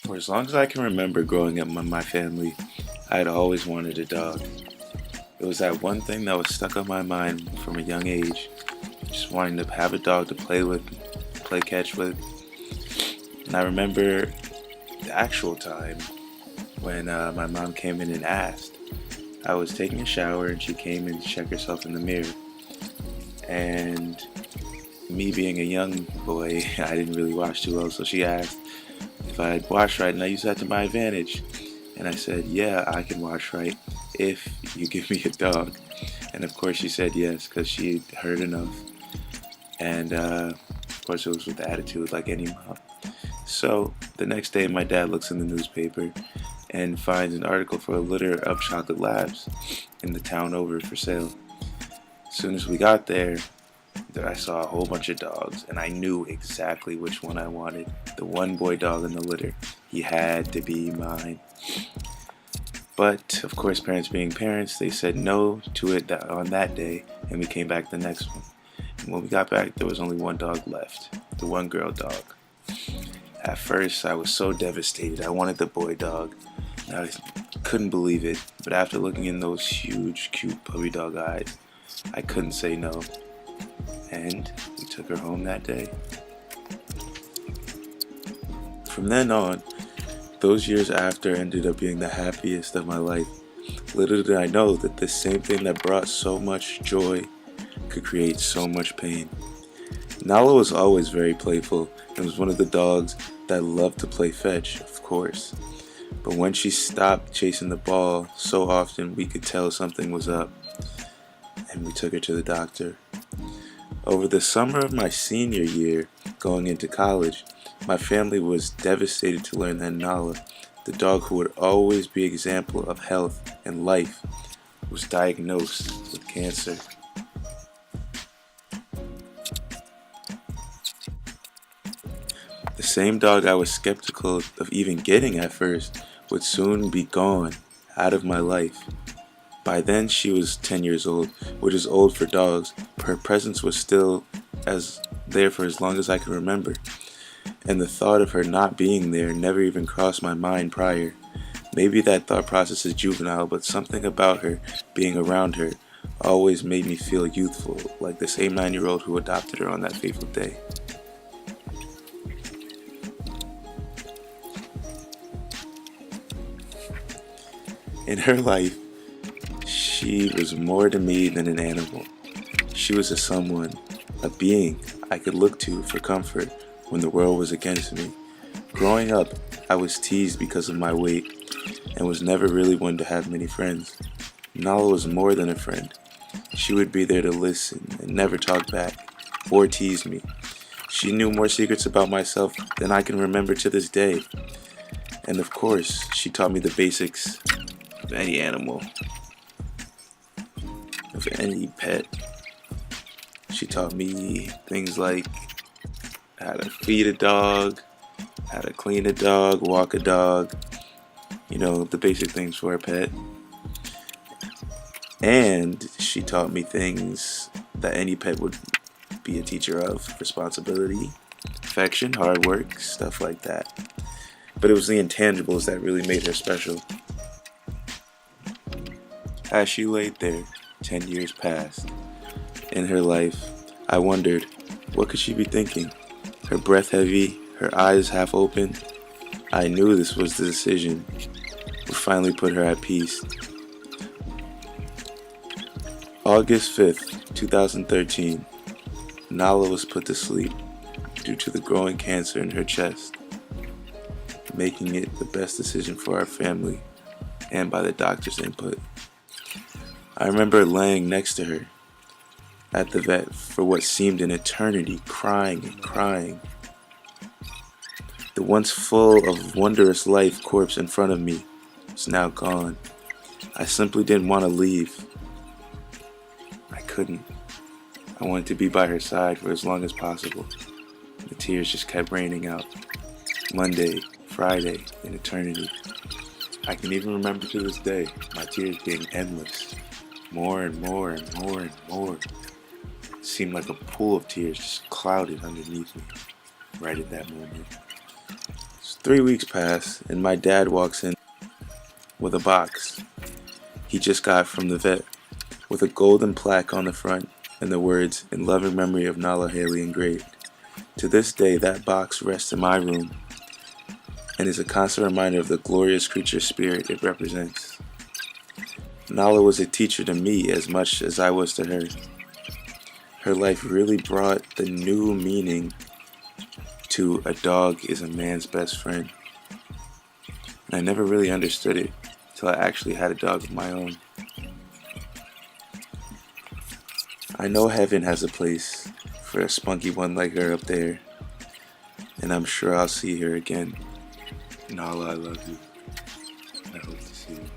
For as long as I can remember growing up in my family, I'd always wanted a dog. It was that one thing that was stuck on my mind from a young age, just wanting to have a dog to play with, play catch with. And I remember the actual time when my mom came in and asked. I was taking a shower and she came in to check herself in the mirror. And me being a young boy, I didn't really wash too well, so she asked if I'd wash right, and I used that to my advantage. And I said, yeah, I can wash right if you give me a dog. And of course she said yes, because she had heard enough. And of course it was with attitude like any mom. So the next day my dad looks in the newspaper and finds an article for a litter of chocolate labs in the town over for sale. As soon as we got there, I saw a whole bunch of dogs, and I knew exactly which one I wanted. The one boy dog in the litter. He had to be mine. But, of course, parents being parents, they said no to it on that day, and we came back the next one. And when we got back, there was only one dog left. The one girl dog. At first, I was so devastated. I wanted the boy dog. I couldn't believe it. But after looking in those huge, cute puppy dog eyes, I couldn't say no. And we took her home that day. From then on, those years after ended up being the happiest of my life. Little did I know that the same thing that brought so much joy could create so much pain. Nala was always very playful and was one of the dogs that loved to play fetch, of course. But when she stopped chasing the ball so often, we could tell something was up, and we took her to the doctor. Over the summer of my senior year, going into college, my family was devastated to learn that Nala, the dog who would always be an example of health and life, was diagnosed with cancer. The same dog I was skeptical of even getting at first would soon be gone out of my life. By then she was 10 years old, which is old for dogs. Her presence was still as there for as long as I can remember. And the thought of her not being there never even crossed my mind prior. Maybe that thought process is juvenile, but something about her being around her always made me feel youthful, like the same 9-year-old who adopted her on that fateful day. In her life, she was more to me than an animal. She was a someone, a being I could look to for comfort when the world was against me. Growing up, I was teased because of my weight and was never really one to have many friends. Nala was more than a friend. She would be there to listen and never talk back or tease me. She knew more secrets about myself than I can remember to this day. And of course, she taught me the basics of any animal, of any pet. She taught me things like how to feed a dog, how to clean a dog, walk a dog, the basic things for a pet. And she taught me things that any pet would be a teacher of: responsibility, affection, hard work, stuff like that. But it was the intangibles that really made her special. As she laid there, 10 years passed. In her life, I wondered, what could she be thinking? Her breath heavy, her eyes half open. I knew this was the decision would finally put her at peace. August 5th, 2013, Nala was put to sleep due to the growing cancer in her chest, making it the best decision for our family and by the doctor's input. I remember laying next to her at the vet for what seemed an eternity, crying and crying. The once full of wondrous life corpse in front of me was now gone. I simply didn't want to leave. I couldn't. I wanted to be by her side for as long as possible. The tears just kept raining out. Monday, Friday, and eternity. I can even remember to this day my tears being endless. More and more and more and more. It seemed like a pool of tears just clouded underneath me right at that moment. 3 weeks pass, and my dad walks in with a box he just got from the vet, with a golden plaque on the front and the words, "In loving memory of Nala Haley" engraved. To this day, that box rests in my room and is a constant reminder of the glorious creature spirit it represents. Nala was a teacher to me as much as I was to her. Her life really brought the new meaning to "a dog is a man's best friend." And I never really understood it till I actually had a dog of my own. I know heaven has a place for a spunky one like her up there, and I'm sure I'll see her again. Nala, I love you. I hope to see you.